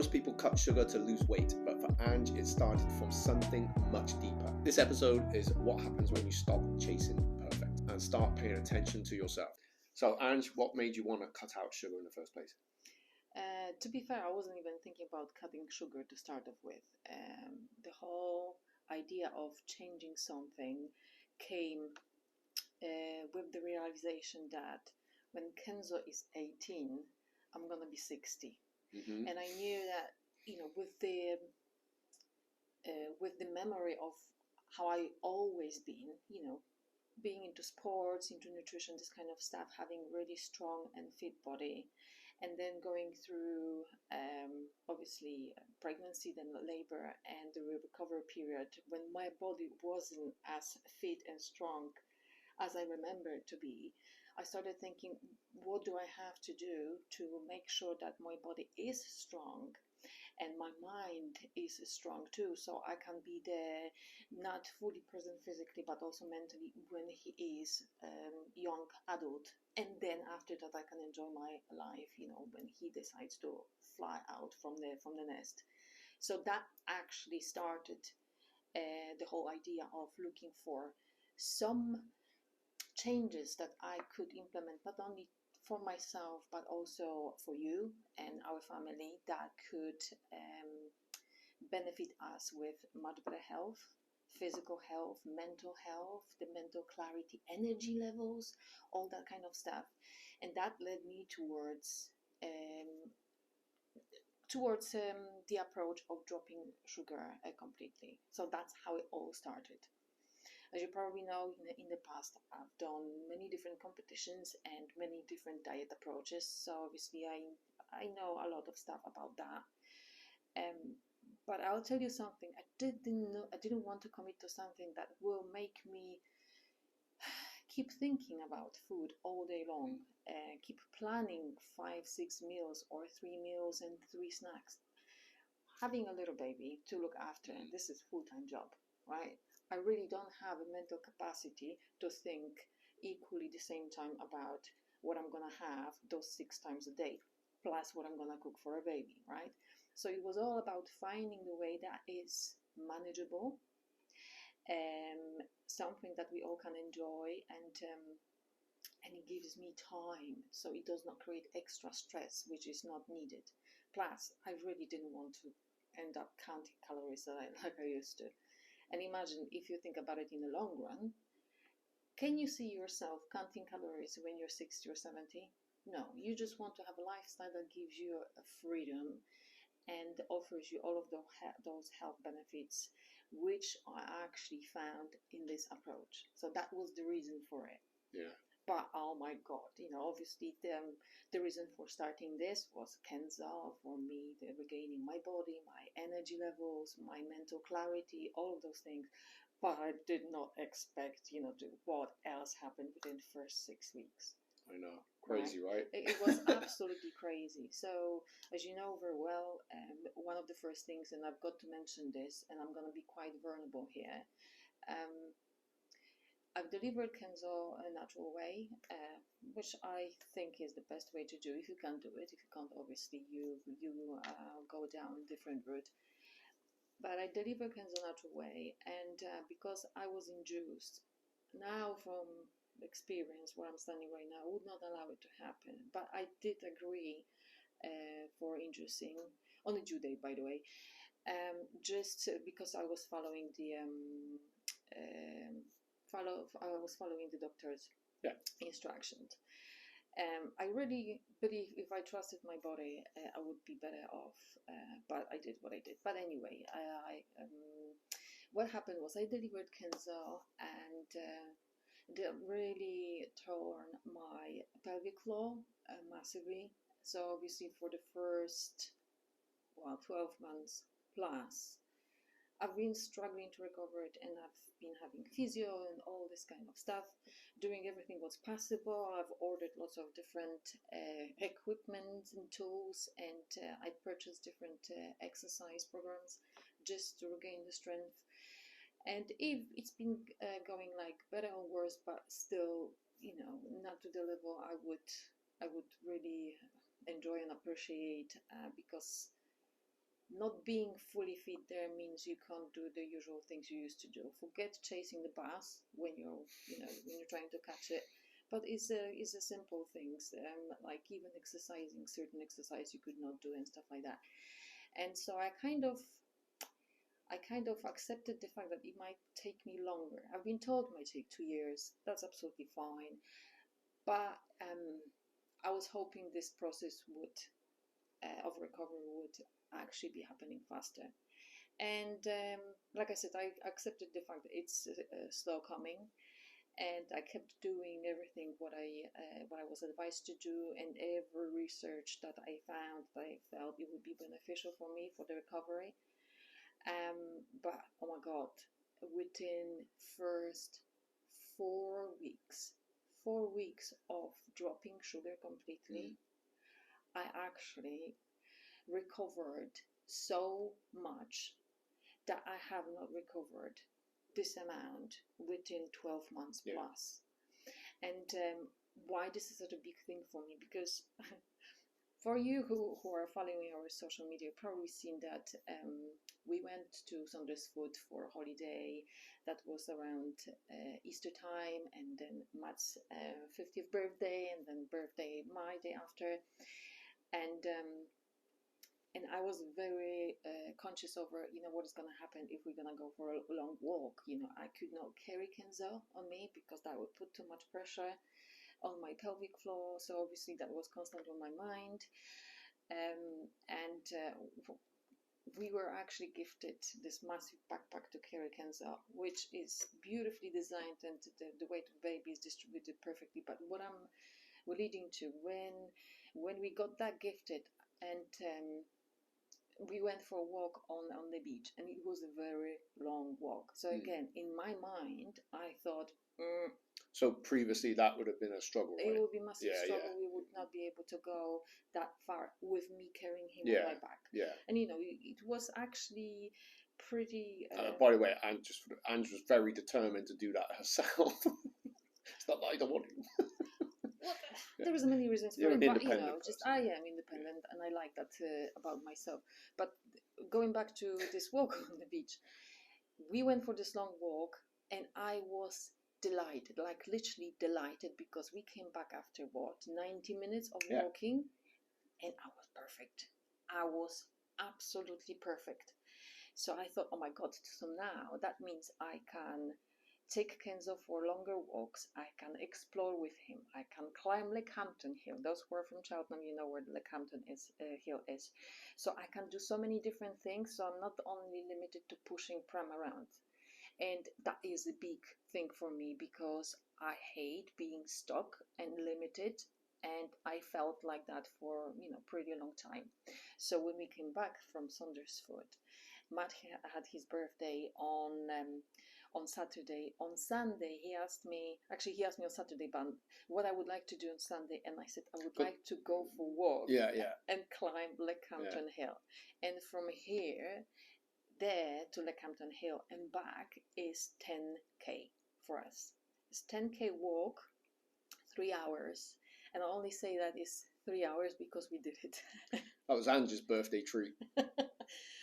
Most people cut sugar to lose weight, but for Angg, it started from something much deeper. This episode is what happens when you stop chasing perfect and start paying attention to yourself. So, Angg, what made you want to cut out sugar in the first place? To be fair, I wasn't even thinking about cutting sugar to start off with. The whole idea of changing something came with the realization that when Kenzo is 18, I'm going to be 60. Mm-hmm. And I knew that, with the memory of how I always been, being into sports, into nutrition, this kind of stuff, having really strong and fit body, and then going through obviously pregnancy, then labor, and the recovery period when my body wasn't as fit and strong as I remember it to be, I started thinking, what do I have to do to make sure that my body is strong and my mind is strong too, so I can be there, not fully present physically, but also mentally when he is young adult. And then after that, I can enjoy my life, when he decides to fly out from the nest. So that actually started the whole idea of looking for some changes that I could implement, not only for myself, but also for you and our family, that could benefit us with much better health, physical health, mental health, the mental clarity, energy levels, all that kind of stuff. And that led me towards the approach of dropping sugar completely. So that's how it all started. As you probably know, in the past, I've done many different competitions and many different diet approaches. So obviously, I know a lot of stuff about that. But I'll tell you something. I didn't want to commit to something that will make me keep thinking about food all day long. Keep planning 5-6 meals or 3 meals and 3 snacks. Having a little baby to look after, this is a full-time job, right? I really don't have a mental capacity to think equally the same time about what I'm going to have those 6 times a day, plus what I'm going to cook for a baby, right? So it was all about finding the way that is manageable, something that we all can enjoy, and it gives me time, so it does not create extra stress, which is not needed. Plus, I really didn't want to end up counting calories like I used to. And imagine, if you think about it in the long run, can you see yourself counting calories when you're 60 or 70? No, you just want to have a lifestyle that gives you a freedom and offers you all of those health benefits, which I actually found in this approach. So that was the reason for it. Yeah. But oh my God, obviously the reason for starting this was Kenza, for me, the regaining my body, my energy levels, my mental clarity, all of those things. But I did not expect, what else happened within the first 6 weeks. I know. Crazy, right? It was absolutely crazy. So, as you know very well, one of the first things, and I've got to mention this, and I'm going to be quite vulnerable here, I've delivered Kenzo a natural way, which I think is the best way to do. If you can do it, if you can't, obviously you go down a different route. But I delivered Kenzo natural way, and because I was induced, now from experience where I'm standing right now, I would not allow it to happen. But I did agree for inducing on a due date, by the way, just because I was following the I was following the doctor's instructions. I really believe if I trusted my body, I would be better off. But I did what I did. But anyway, what happened was I delivered Kenzo, and that really torn my pelvic floor massively. So obviously for the first 12 months plus, I've been struggling to recover it, and I've been having physio and all this kind of stuff, doing everything what's possible. I've ordered lots of different equipment and tools, and I purchased different exercise programs just to regain the strength. And if it's been going like better or worse, but still, not to the level I would really enjoy and appreciate, because not being fully fit there means you can't do the usual things you used to do. Forget chasing the bus when you're trying to catch it. But it's a simple things, like even exercising, certain exercise you could not do and stuff like that. And so I kind of accepted the fact that it might take me longer. I've been told it might take 2 years. That's absolutely fine. But I was hoping this process of recovery would actually be happening faster. And like I said, I accepted the fact that it's slow coming, and I kept doing everything what I was advised to do, and every research that I found that I felt it would be beneficial for me for the recovery. But oh my God, within first 4 weeks, 4 weeks of dropping sugar completely, I actually recovered so much that I have not recovered this amount within 12 months plus. And why this is such a big thing for me, because for you who are following our social media, probably seen that we went to Sandra's Food for a holiday that was around Easter time, and then Matt's 50th birthday, and then birthday my day after. And I was very conscious over, what is going to happen if we're going to go for a long walk. I could not carry Kenzo on me because that would put too much pressure on my pelvic floor. So obviously that was constant on my mind. We were actually gifted this massive backpack to carry Kenzo, which is beautifully designed, and the weight of the baby is distributed perfectly. But what I'm leading to, when we got that gifted, and we went for a walk on the beach, and it was a very long walk. So again, in my mind, I thought, so previously that would have been a struggle, right? It would be a massive struggle. We would not be able to go that far with me carrying him on my back. Yeah. And it was actually pretty. By the way, Angg was very determined to do that herself. It's not that I don't want to. Well, there was many reasons for it, but I am independent, and I like that about myself. But going back to this walk on the beach, we went for this long walk, and I was delighted, like literally delighted, because we came back after 90 minutes of walking, and I was perfect. I was absolutely perfect. So I thought, oh my God, so now that means I can take Kenzo for longer walks. I can explore with him. I can climb Leckhampton Hill. Those who are from Cheltenham, you know where Leckhampton Hill is. So I can do so many different things. So I'm not only limited to pushing pram around. And that is a big thing for me, because I hate being stuck and limited. And I felt like that for, pretty long time. So when we came back from Saunders Foot, Matt had his birthday on Saturday. On Sunday, he asked me on Saturday, but what I would like to do on Sunday, and I said I would like to go for a walk and climb Leckhampton Hill. And from here, there to Leckhampton Hill and back is 10k for us. It's 10k walk, 3 hours. And I only say that is 3 hours because we did it. That was Angg's birthday treat.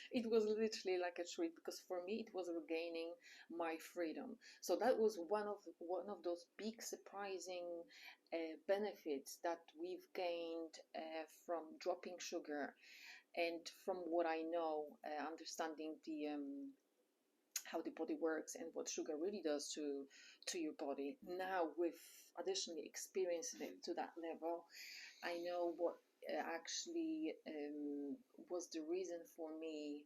It was literally like a treat, because for me it was regaining my freedom. So that was one of those big surprising benefits that we've gained from dropping sugar, and from what I know, understanding the how the body works and what sugar really does to your body. Now, with additionally experiencing it to that level, I know what actually was the reason for me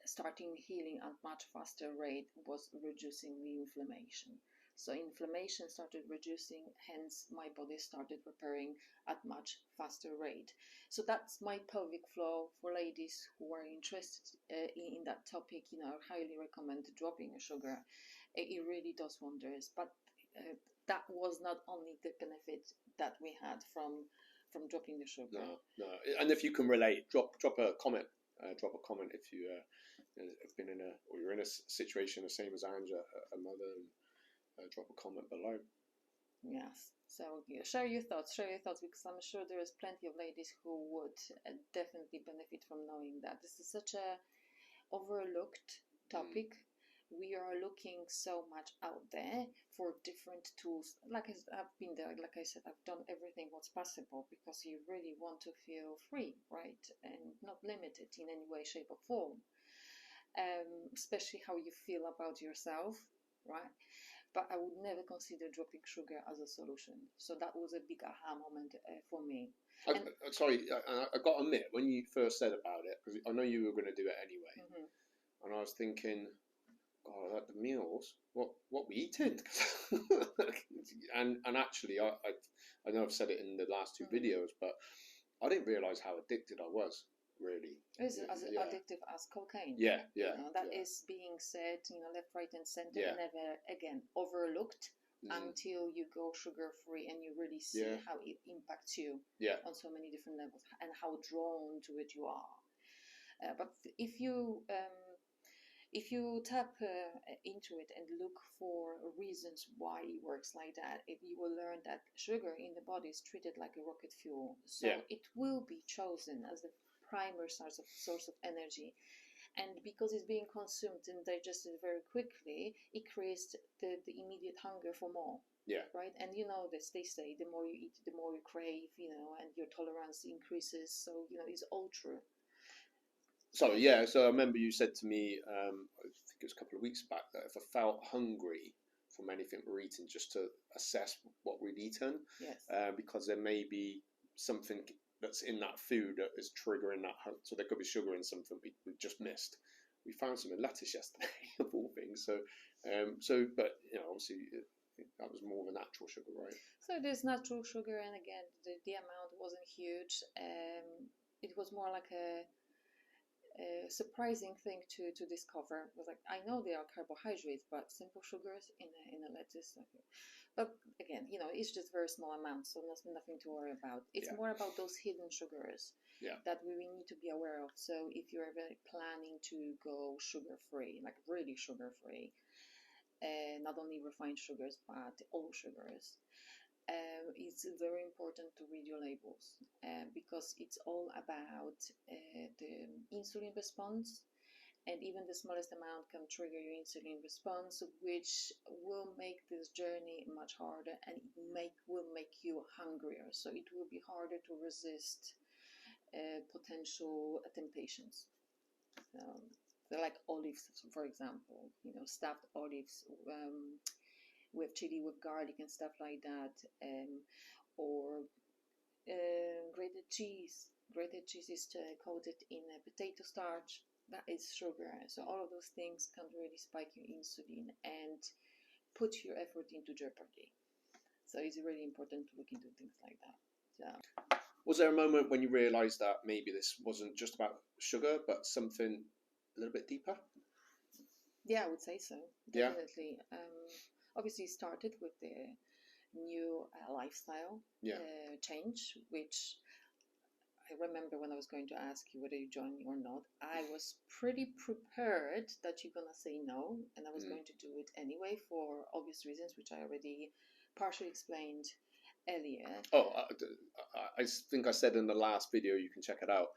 starting healing at much faster rate was reducing the inflammation. So inflammation started reducing, hence my body started repairing at much faster rate. So that's my pelvic flow. For ladies who are interested in that topic, I highly recommend dropping sugar. It really does wonders. But that was not only the benefit that we had from dropping the sugar. No. And if you can relate, drop a comment. Drop a comment if you have been or you're in a situation the same as Angg, a mother. Drop a comment below. Yes. So yeah, share your thoughts. Share your thoughts, because I'm sure there is plenty of ladies who would definitely benefit from knowing that this is such a overlooked topic. We are looking so much out there for different tools. I've been there. Like I said, I've done everything what's possible, because you really want to feel free, right, and not limited in any way, shape, or form. Especially how you feel about yourself, right? But I would never consider dropping sugar as a solution. So that was a big aha moment for me. Sorry, I got to admit, when you first said about it, because I know you were going to do it anyway, and I was thinking, God, at the meals, what we eating? and actually, I know I've said it in the last two videos, but I didn't realise how addicted I was. Really, is as addictive as cocaine. Yeah. That is being said, left, right, and center, never again overlooked until you go sugar free and you really see how it impacts you on so many different levels, and how drawn to it you are. But if you tap into it and look for reasons why it works like that, you will learn that sugar in the body is treated like a rocket fuel. So it will be chosen as the primary source of energy. And because it's being consumed and digested very quickly, it creates the immediate hunger for more. Right? And this, they say the more you eat, the more you crave, and your tolerance increases. So, it's all true. So I remember you said to me, I think it was a couple of weeks back, that if I felt hungry from anything we're eating, just to assess what we'd eaten, because there may be something that's in that food that is triggering that. So there could be sugar in something we just missed. We found some in lettuce yesterday, of all things. So, but obviously that was more of a natural sugar, right? So there's natural sugar, and again, the amount wasn't huge. It was more like a surprising thing to discover. It was like, I know they are carbohydrates, but simple sugars in a lettuce. But again, it's just very small amounts, so nothing to worry about. It's more about those hidden sugars that we need to be aware of. So if you're ever planning to go sugar free, like really sugar free, not only refined sugars but all sugars, it's very important to read your labels, because it's all about the insulin response, and even the smallest amount can trigger your insulin response, which will make this journey much harder, and will make you hungrier. So it will be harder to resist potential temptations. So like olives, for example, stuffed olives, with chili, with garlic and stuff like that, or grated cheese. Grated cheese is coated in potato starch. That is sugar. So all of those things can really spike your insulin and put your effort into jeopardy. So it's really important to look into things like that. So, was there a moment when you realised that maybe this wasn't just about sugar, but something a little bit deeper? Yeah, I would say so. Definitely. Obviously, started with the new lifestyle change, which I remember when I was going to ask you whether you join me or not, I was pretty prepared that you're going to say no, and I was going to do it anyway for obvious reasons, which I already partially explained earlier. I think I said in the last video, you can check it out,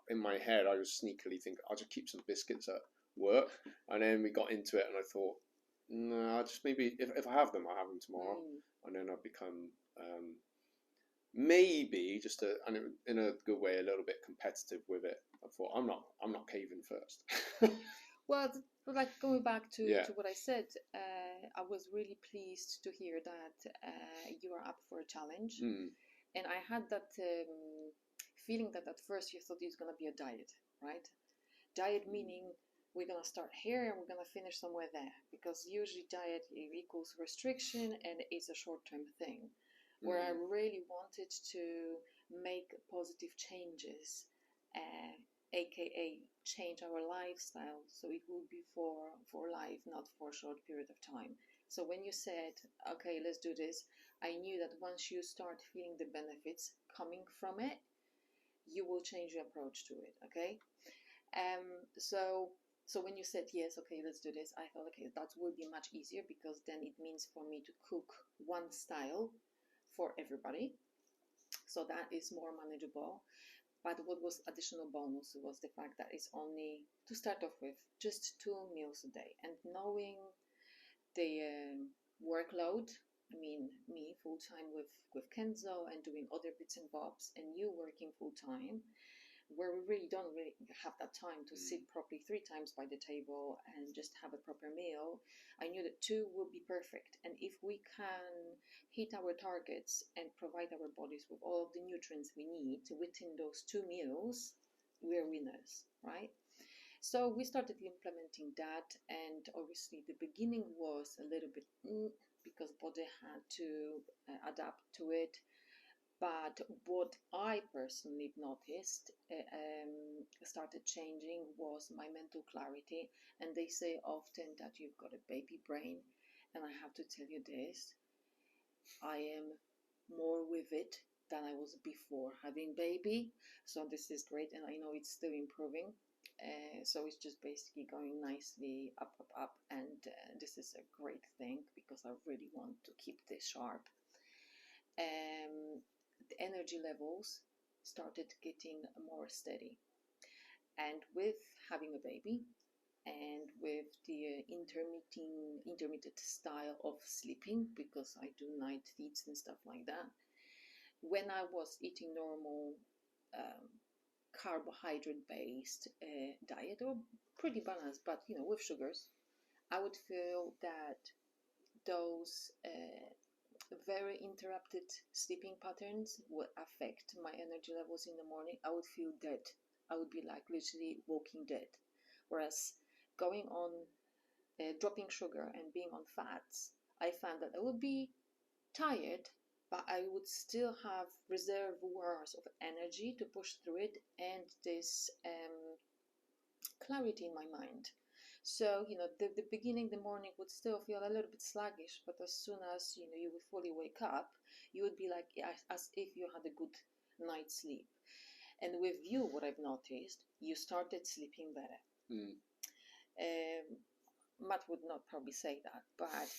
in my head I was sneakily thinking I'll just keep some biscuits at work, and then we got into it and I thought, no, just maybe if I have them, I'll have them tomorrow. And then I've become maybe just in a good way, a little bit competitive with it. I thought I'm not caving first. Well, like going back to what I said, I was really pleased to hear that you are up for a challenge, and I had that feeling that at first you thought it was going to be a diet, right? Diet meaning we're going to start here and we're going to finish somewhere there, because usually diet equals restriction and it's a short-term thing. Where I really wanted to make positive changes, aka change our lifestyle, so it will be for life, not for a short period of time. So when you said, okay, let's do this, I knew that once you start feeling the benefits coming from it, you will change your approach to it. Okay. So So when you said yes, okay, let's do this, I thought, okay, that will be much easier, because then it means for me to cook one style for everybody. So that is more manageable. But what was additional bonus was the fact that it's only, to start off with, just 2 meals a day. And knowing the workload, I mean, me full time with Kenzo and doing other bits and bobs, and you working full time, where we really don't really have that time to sit properly 3 times by the table and just have a proper meal. I knew that 2 would be perfect. And if we can hit our targets and provide our bodies with all of the nutrients we need within those 2 meals, we're winners, right? So we started implementing that, and obviously the beginning was a little bit because body had to adapt to it. But what I personally noticed started changing was my mental clarity. And they say often that you've got a baby brain. And I have to tell you this, I am more with it than I was before having baby. So this is great. And I know it's still improving. So it's just basically going nicely up, up, up. And this is a great thing, because I really want to keep this sharp. The energy levels started getting more steady. And with having a baby, and with the intermittent style of sleeping, because I do night feeds and stuff like that, when I was eating normal carbohydrate based diet, or pretty balanced, but with sugars, I would feel that those very interrupted sleeping patterns would affect my energy levels in the morning. I would feel dead. I would be like literally walking dead. Whereas going on dropping sugar and being on fats, I found that I would be tired, but I would still have reservoirs of energy to push through it, and this clarity in my mind. So, the beginning, the morning would still feel a little bit sluggish, but as soon as, you would fully wake up, you would be like, as if you had a good night's sleep. And with you, what I've noticed, you started sleeping better. Matt would not probably say that, but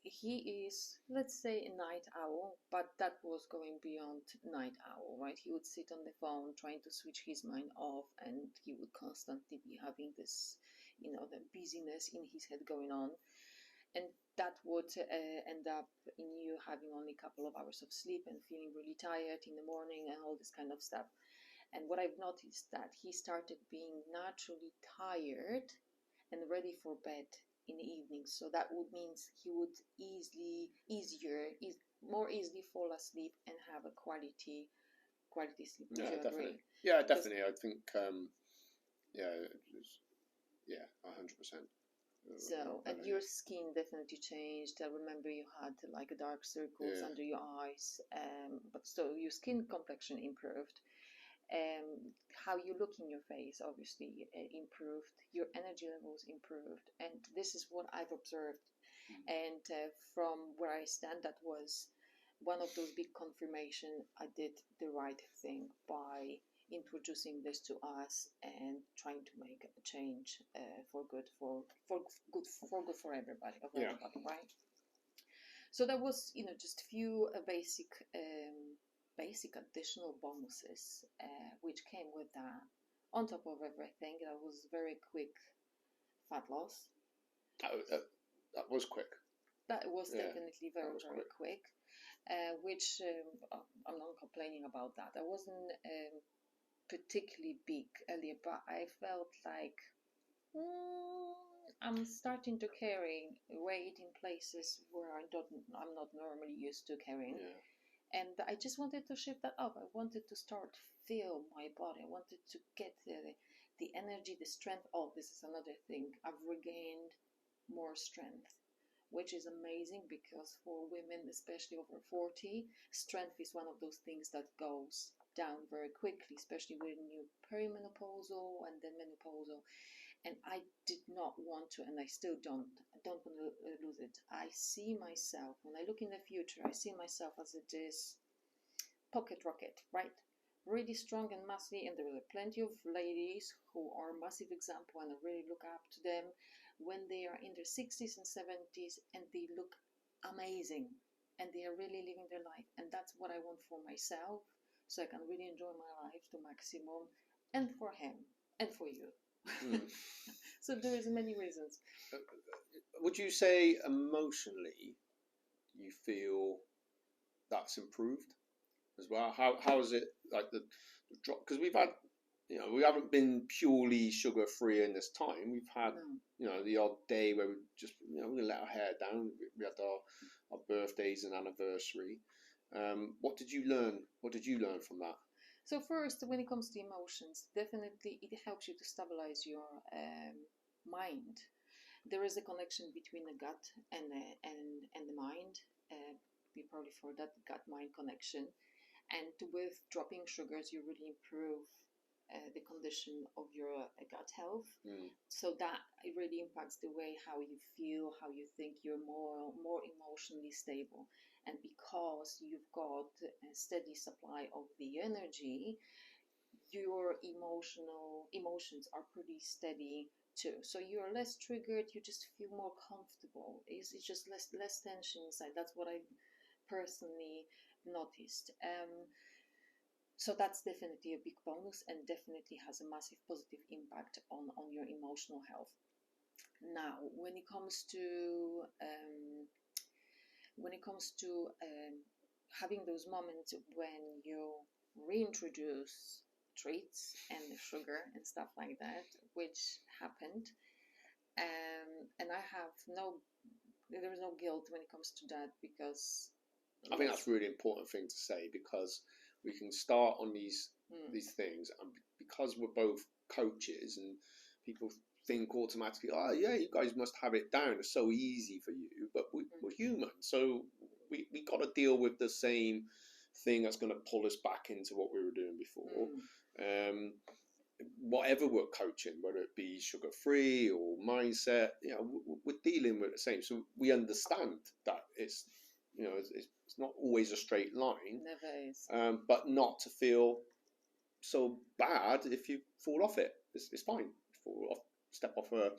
he is, let's say, a night owl, but that was going beyond night owl, right? He would sit on the phone trying to switch his mind off, and he would constantly be having this, the busyness in his head going on. And that would end up in you having only a couple of hours of sleep and feeling really tired in the morning and all this kind of stuff. And what I've noticed, that he started being naturally tired and ready for bed in the evening. So that would means he would more easily fall asleep and have a quality sleep. Would you definitely agree? Yeah, definitely. I think 100%. So, and your skin definitely changed. I remember you had like dark circles under your eyes, but so your skin complexion improved. How you look in your face obviously improved, your energy levels improved, and this is what I've observed. And from where I stand, that was one of those big confirmation I did the right thing by introducing this to us and trying to make a change for good for everybody, right? So that was just few basic additional bonuses which came with that. On top of everything, that was very quick fat loss. That was quick. That was definitely very quick. Which I'm not complaining about that. I wasn't particularly big earlier, but I felt like I'm starting to carry weight in places where I'm not normally used to carrying. And I just wanted to shift that up. I wanted to start feel my body. I wanted to get the energy, the strength. Oh, this is another thing. I've regained more strength, which is amazing, because for women, especially over 40, strength is one of those things that goes down very quickly, especially when you're perimenopausal and then menopausal. And I did not want to, and I still don't want to lose it. I see myself, when I look in the future, I see myself as this pocket rocket, right? really strong and massive, and there are plenty of ladies who are a massive example, and I really look up to them when they are in their 60s and 70s, and they look amazing, and they are really living their life. And that's what I want for myself, so I can really enjoy my life to maximum, and for him and for you. So there is many reasons. Would you say emotionally you feel that's improved as well? How is it like the drop? Because we've had, we haven't been purely sugar free in this time. We've had, the odd day where we just, we let our hair down. We had our birthdays and anniversary. What did you learn? What did you learn from that? So first, when it comes to emotions, definitely it helps you to stabilize your mind. There is a connection between the gut and the mind. We probably for that gut-mind connection, and with dropping sugars, you really improve the condition of your gut health. So that it really impacts the way how you feel, how you think. You're more emotionally stable, and because you've got a steady supply of the energy, your emotions are pretty steady too. So you're less triggered. You just feel more comfortable. It's just less tension inside. That's what I personally noticed. So that's definitely a big bonus, and definitely has a massive positive impact on your emotional health. Now, when it comes to having those moments when you reintroduce treats and sugar and stuff like that, which happened, and there is no guilt when it comes to that, because I think that's a really important thing to say, because we can start on these things, and because we're both coaches and people think automatically, oh yeah, you guys must have it down, it's so easy for you, but we're human, so we got to deal with the same thing that's going to pull us back into what we were doing before. Whatever we're coaching, whether it be sugar free or mindset, we're dealing with the same, so we understand that it's not always a straight line. Never is. But not to feel so bad if you fall off it. It's fine. Step off a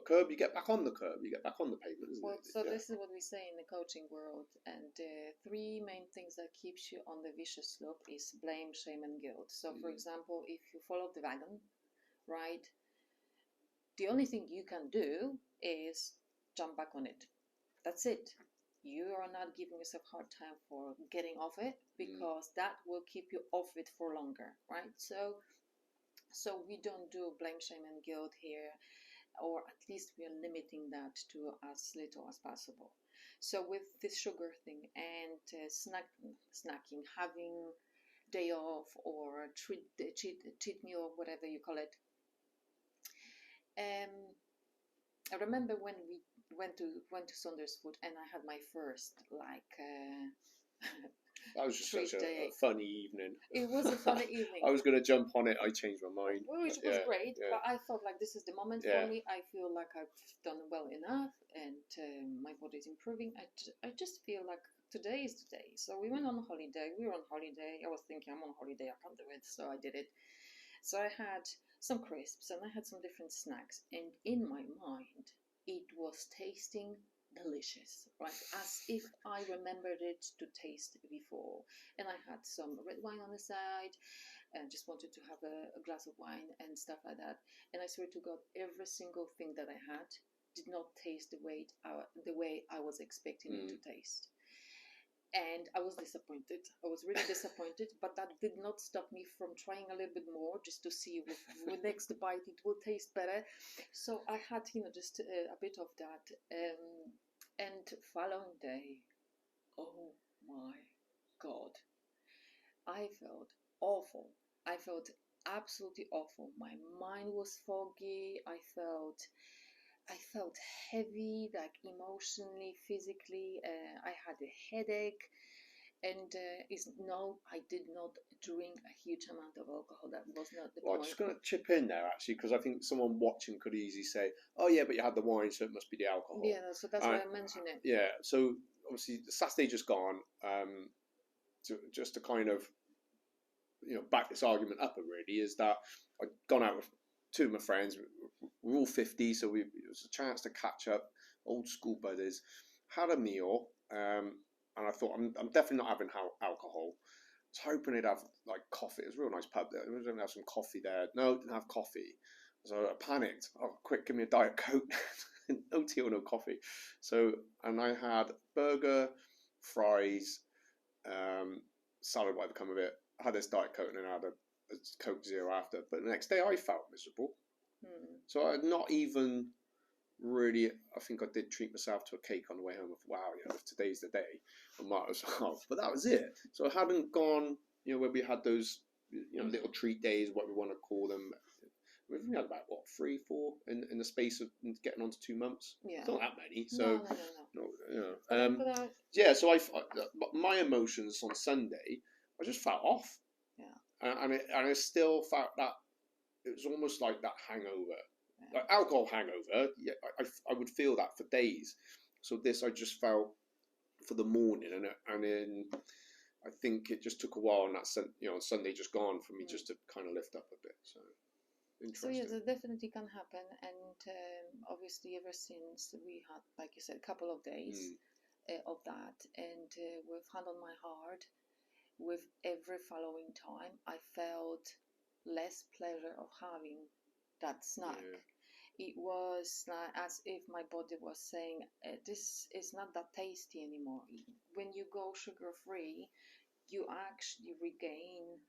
curb, you get back on the curb, you get back on the pavement, isn't it? So this is what we say in the coaching world, and three main things that keeps you on the vicious slope is blame, shame, and guilt. So for example, if you fall off the wagon, right, the only thing you can do is jump back on it. That's it. You are not giving yourself a hard time for getting off it, because that will keep you off it for longer, right? So we don't do blame, shame, and guilt here, or at least we are limiting that to as little as possible. So with this sugar thing and snacking, having day off or cheat meal, whatever you call it. I remember when we went to Saunders Food, and I had my first that was just such a funny evening. It was a funny evening. I was going to jump on it, I changed my mind. Which was great, but I felt like this is the moment for me. I feel like I've done well enough, and my body's improving. I just feel like today is the day. So we went on holiday. We were on holiday. I was thinking, I'm on holiday, I can't do it. So I did it. So I had some crisps and I had some different snacks. And in my mind, it was tasting delicious, right? As if I remembered it to taste before. And I had some red wine on the side and just wanted to have a glass of wine and stuff like that. And I swear to God, every single thing that I had did not taste the way I was expecting it to taste. And I was disappointed. I was really disappointed, but that did not stop me from trying a little bit more, just to see with next bite it will taste better. So I had, just a bit of that. And following day, oh my God, I felt awful. I felt absolutely awful. My mind was foggy. I felt heavy, like emotionally, physically. I had a headache, and I did not drink a huge amount of alcohol. That was not the point. I'm just going to chip in there, actually, because I think someone watching could easily say, "Oh yeah, but you had the wine, so it must be the alcohol." Yeah, so that's why I mentioned it. Yeah, so obviously the Saturday just gone. Just to kind of back this argument up really, is that I'd gone out with two of my friends. We're all 50, so it was a chance to catch up, old school buddies. Had a meal, and I thought I'm definitely not having alcohol. I was hoping they'd have like coffee. It was a real nice pub there. We were going to have some coffee there. No, didn't have coffee. So I panicked. Oh, quick, give me a Diet Coke. No tea or no coffee. So, and I had burger, fries, salad by the come of it. I had this Diet Coke and then I had a Coke Zero after. But the next day I felt miserable. So I had not even really, I think I did treat myself to a cake on the way home. Of wow, if today's the day, I might as well. But that was it. So I hadn't gone, where we had those, little treat days, what we want to call them. We had about 3, 4 in the space of getting on to 2 months. Yeah. It's not that many. So no. yeah. So my emotions on Sunday, I just felt off. Yeah. And I still felt that it was almost like that hangover. Like alcohol hangover, yeah, I would feel that for days. So this I just felt for the morning, and then I think it just took a while, and that's Sunday just gone for me just to kind of lift up a bit. So interesting. So yeah, that definitely can happen, and obviously ever since we had, like you said, a couple of days of that, and with hand on my heart, with every following time, I felt less pleasure of having that snack. Yeah. It was like as if my body was saying, this is not that tasty anymore. When you go sugar-free, you actually regain,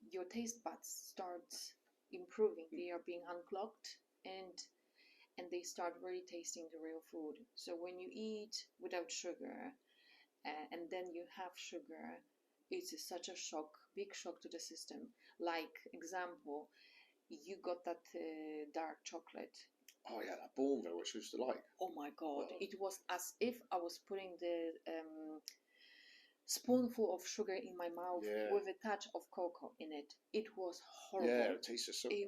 your taste buds starts improving. They are being unclogged, and they start really tasting the real food. So when you eat without sugar, and then you have sugar, it's such a shock, big shock to the system. Like, example, you got that dark chocolate. Oh yeah, that Bourneville, which I used to like. Oh my god, it was as if I was putting the spoonful of sugar in my mouth with a touch of cocoa in it. It was horrible. Yeah, it tasted so. It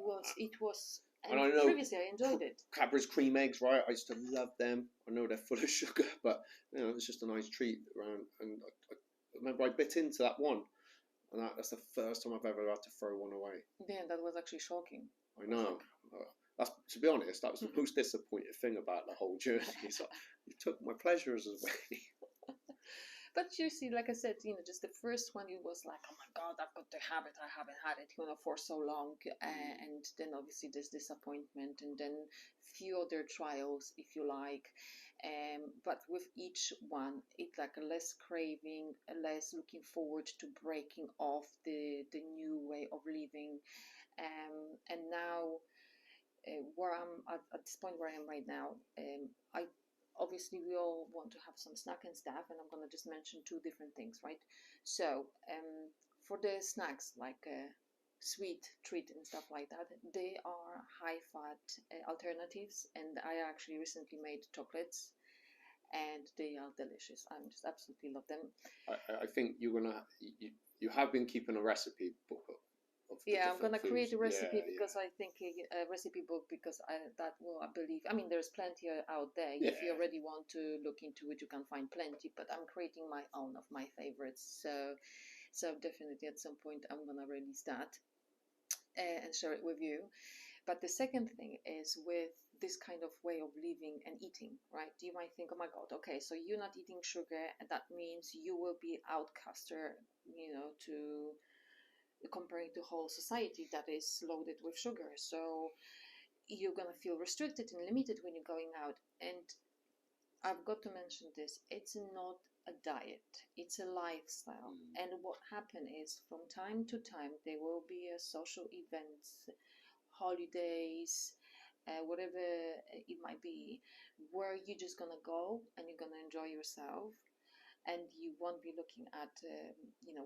was. And I know previously I enjoyed it. Cadbury's cream eggs, right? I used to love them. I know they're full of sugar, but it's just a nice treat around. And I remember I bit into that one. And that's the first time I've ever had to throw one away. Yeah, that was actually shocking. I know. That's, to be honest, that was the most disappointing thing about the whole journey. It's like, you took my pleasures away. But you see, like I said, just the first one, it was like, oh my God, I've got to have it. I haven't had it, for so long. And then obviously there's disappointment, and then few other trials, if you like. But with each one, it's like a less craving, a less looking forward to breaking off the new way of living. And now, where I'm at this point where I am right now, obviously we all want to have some snack and stuff, and I'm going to just mention 2 different things, right? So for the snacks, like sweet treat and stuff like that, they are high fat alternatives, and I actually recently made chocolates, and they are delicious. I just absolutely love them. I think you have been keeping a recipe book up. Yeah, I'm gonna create a recipe because I think a recipe book, because I believe. I mean, there's plenty out there. Yeah. If you already want to look into it, you can find plenty. But I'm creating my own of my favorites. So definitely at some point I'm gonna release that and share it with you. But the second thing is with this kind of way of living and eating, right? You might think, oh my God, okay, so you're not eating sugar, and that means you will be outcaster, to comparing to whole society that is loaded with sugar. So you're gonna feel restricted and limited when you're going out. And I've got to mention this, it's not a diet, it's a lifestyle. And what happens is, from time to time, there will be a social events, holidays, whatever it might be, where you're just gonna go and you're gonna enjoy yourself, and you won't be looking at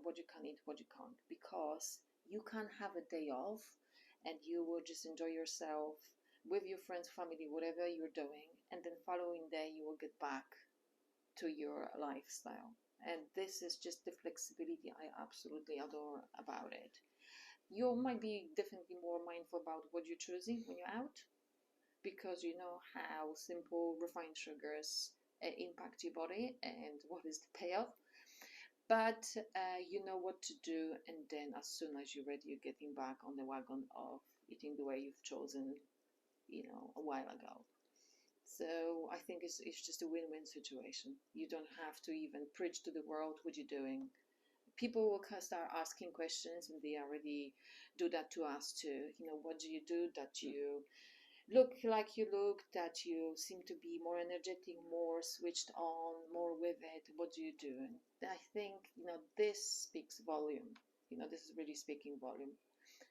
what you can eat, what you can't, because you can have a day off and you will just enjoy yourself with your friends, family, whatever you're doing, and then following day you will get back to your lifestyle. And this is just the flexibility I absolutely adore about it. You might be definitely more mindful about what you're choosing when you're out, because you know how simple refined sugars impact your body and what is the payoff. but you know what to do, and then as soon as you're ready, you're getting back on the wagon of eating the way you've chosen, a while ago. So I think it's just a win-win situation. You don't have to even preach to the world what you're doing. People will start asking questions, and they already do that to us too. What do you do that you look like you look, that you seem to be more energetic, more switched on, more with it? What do you do? And I think, this speaks volume. This is really speaking volume.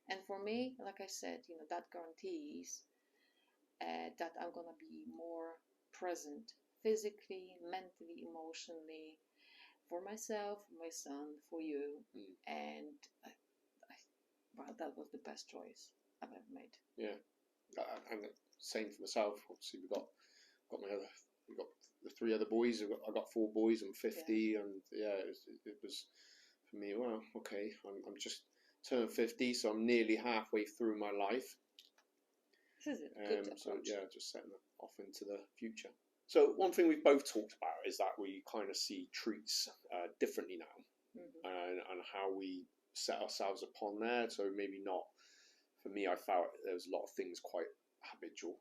And for me, like I said, that guarantees that I'm going to be more present physically, mentally, emotionally, for myself, for my son, for you. And well, that was the best choice I've ever made. Yeah. And same for myself. Obviously, we got the 3 other boys. I got 4 boys. I'm 50, and it was for me. Well, okay, I'm just turned 50, so I'm nearly halfway through my life. This is a good approach. So yeah, just setting off into the future. So one thing we've both talked about is that we kind of see treats differently now, and how we set ourselves upon there. So maybe not. For me, I felt there was a lot of things quite habitual,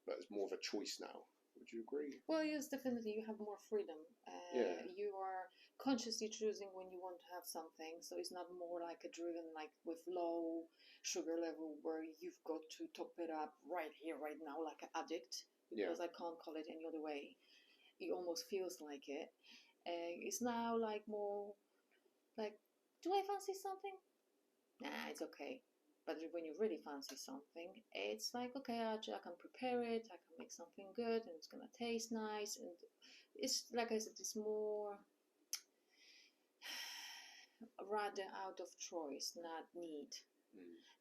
but it's more of a choice now. Would you agree? Well, yes, definitely. You have more freedom. You are consciously choosing when you want to have something, so it's not more like a driven, like with low sugar level, where you've got to top it up right here, right now, like an addict. Because I can't call it any other way. It almost feels like it. It's now like more like, do I fancy something? Nah, it's okay. But when you really fancy something, it's like, okay, I can prepare it, I can make something good, and it's gonna taste nice. And it's like I said, it's more rather out of choice, not need.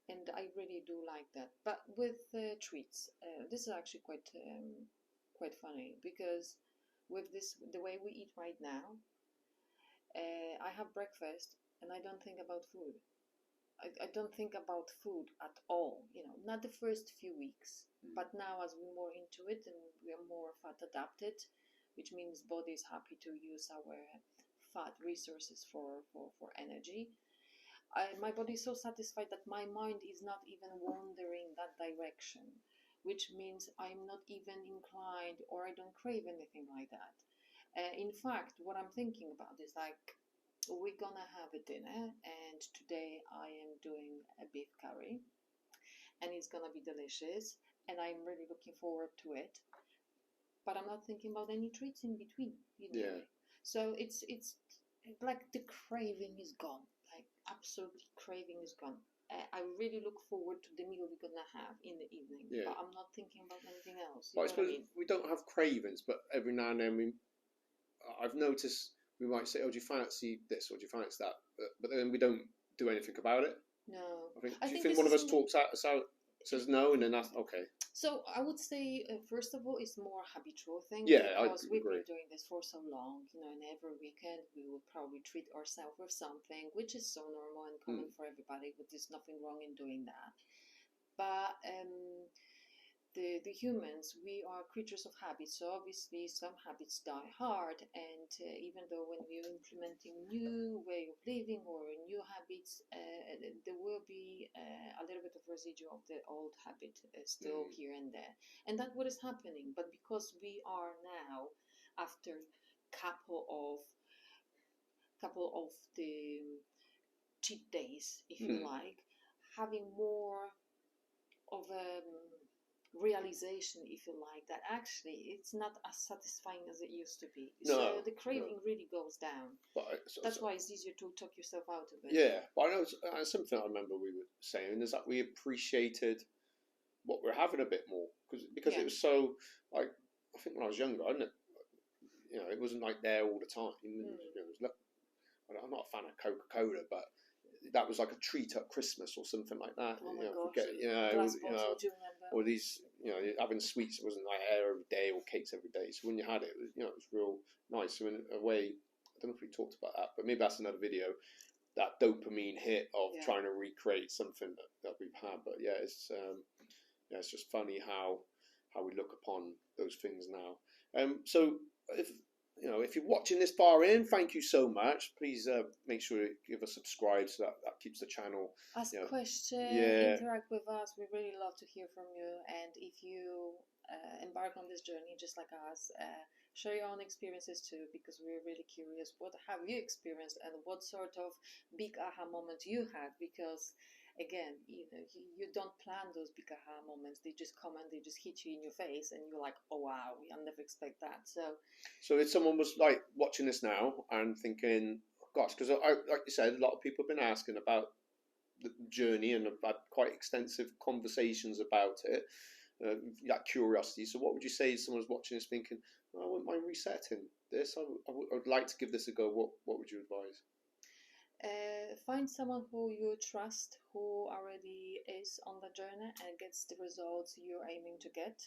And I really do like that. But with treats, this is actually quite funny, because with the way we eat right now, I have breakfast and I don't think about food. I don't think about food at all, not the first few weeks, but now as we're more into it and we're more fat adapted, which means body is happy to use our fat resources for energy. My body is so satisfied that my mind is not even wandering that direction, which means I'm not even inclined, or I don't crave anything like that. In fact, what I'm thinking about is like, we're gonna have a dinner, and today I am doing a beef curry, and it's gonna be delicious, and I'm really looking forward to it. But I'm not thinking about any treats in between. Yeah. So it's like the craving is gone. Like, absolutely, craving is gone. I really look forward to the meal we're gonna have in the evening, but I'm not thinking about anything else. Well, I suppose we don't have cravings, but every now and then I've noticed we might say, "Oh, do you fancy this or do you fancy that?" But then we don't do anything about it. No. Do you think one of us talks out, says no, and then that's okay? So I would say, first of all, it's more habitual thing. Yeah, because we've agree. been doing this for so long, and every weekend we will probably treat ourselves with something, which is so normal and common for everybody. But there's nothing wrong in doing that. But the humans, we are creatures of habit, so obviously some habits die hard, and even though when we're implementing new way of living or new habits, there will be a little bit of residue of the old habit still here and there, and that's what is happening. But because we are now, after couple of the cheat days, if you like, having more of a realization, if you like, that actually it's not as satisfying as it used to be. So the craving really goes down. That's why it's easier to talk yourself out of it. Yeah, but I know something I remember we were saying is that we appreciated what we're having a bit more, because it was so, like, I think when I was younger, it wasn't like there all the time. I'm not a fan of Coca-Cola, but that was like a treat at Christmas or something like that. Oh my gosh! Or these, having sweets. It wasn't like air every day or cakes every day. So when you had it, it was real nice. So in a way, I don't know if we talked about that, but maybe that's another video. That dopamine hit of trying to recreate something that we've had. But yeah, it's just funny how we look upon those things now. So if you're watching this far in, thank you so much. Please make sure you give us subscribe, so that keeps the channel. Ask questions, Yeah. interact with us. We really love to hear from you. And if you embark on this journey just like us, share your own experiences too, because we're really curious. What have you experienced, and what sort of big aha moment you had? Because again, you don't plan those big aha moments. They just come and they just hit you in your face, and you're like, oh wow, I'll never expect that. So if someone was like watching this now and thinking, gosh, because like you said, a lot of people have been asking about the journey, and I've had quite extensive conversations about it, that curiosity. So what would you say if someone's watching this thinking, I wouldn't mind resetting this, I would like to give this a go? What would you advise? Find someone who you trust, who already is on the journey and gets the results you're aiming to get.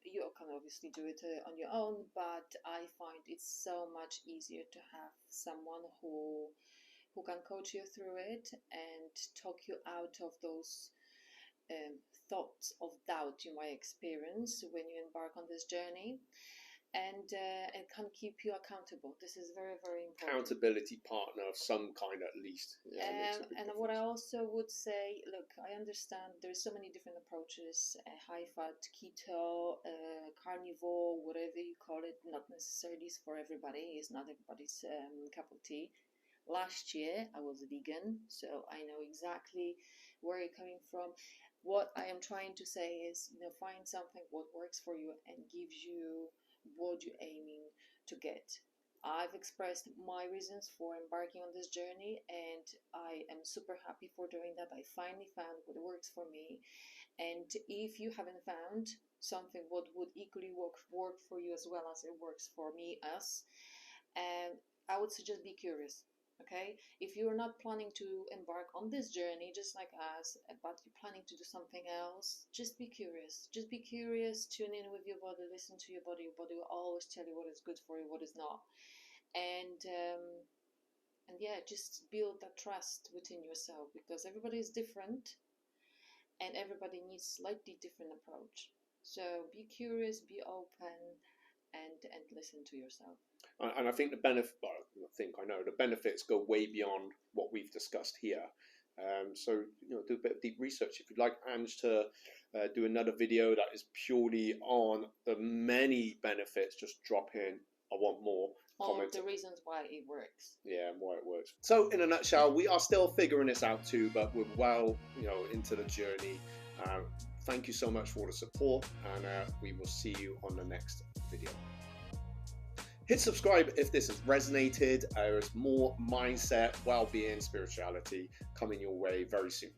You can obviously do it on your own, but I find it's so much easier to have someone who can coach you through it and talk you out of those thoughts of doubt you might experience when you embark on this journey, and can keep you accountable. This is very, very important. Accountability partner of some kind, at least. Yeah, and what I also would say, look, I understand there's so many different approaches: high fat, keto, carnivore, whatever you call it. Not necessarily for everybody. It's not everybody's cup of tea. Last year I was a vegan, so I know exactly where you're coming from. What I am trying to say is, find something what works for you and gives you what you're aiming to get. I've expressed my reasons for embarking on this journey, and I am super happy for doing that. I finally found what works for me. And if you haven't found something what would equally work for you as well as it works for me, I would suggest be curious. Okay, if you're not planning to embark on this journey just like us, but you're planning to do something else, just be curious. Just be curious, tune in with your body, listen to your body. Your body will always tell you what is good for you, what is not. And yeah, just build that trust within yourself, because everybody is different and everybody needs slightly different approach. So be curious, be open, and listen to yourself. And I think the benefits go way beyond what we've discussed here. So do a bit of deep research. If you'd like Angg to do another video that is purely on the many benefits, just drop in, I want more. All the reasons why it works. Yeah, and why it works. So in a nutshell, we are still figuring this out too, but we're well into the journey. Thank you so much for the support, and we will see you on the next video. Hit subscribe if this has resonated. There's more mindset, well-being, spirituality coming your way very soon.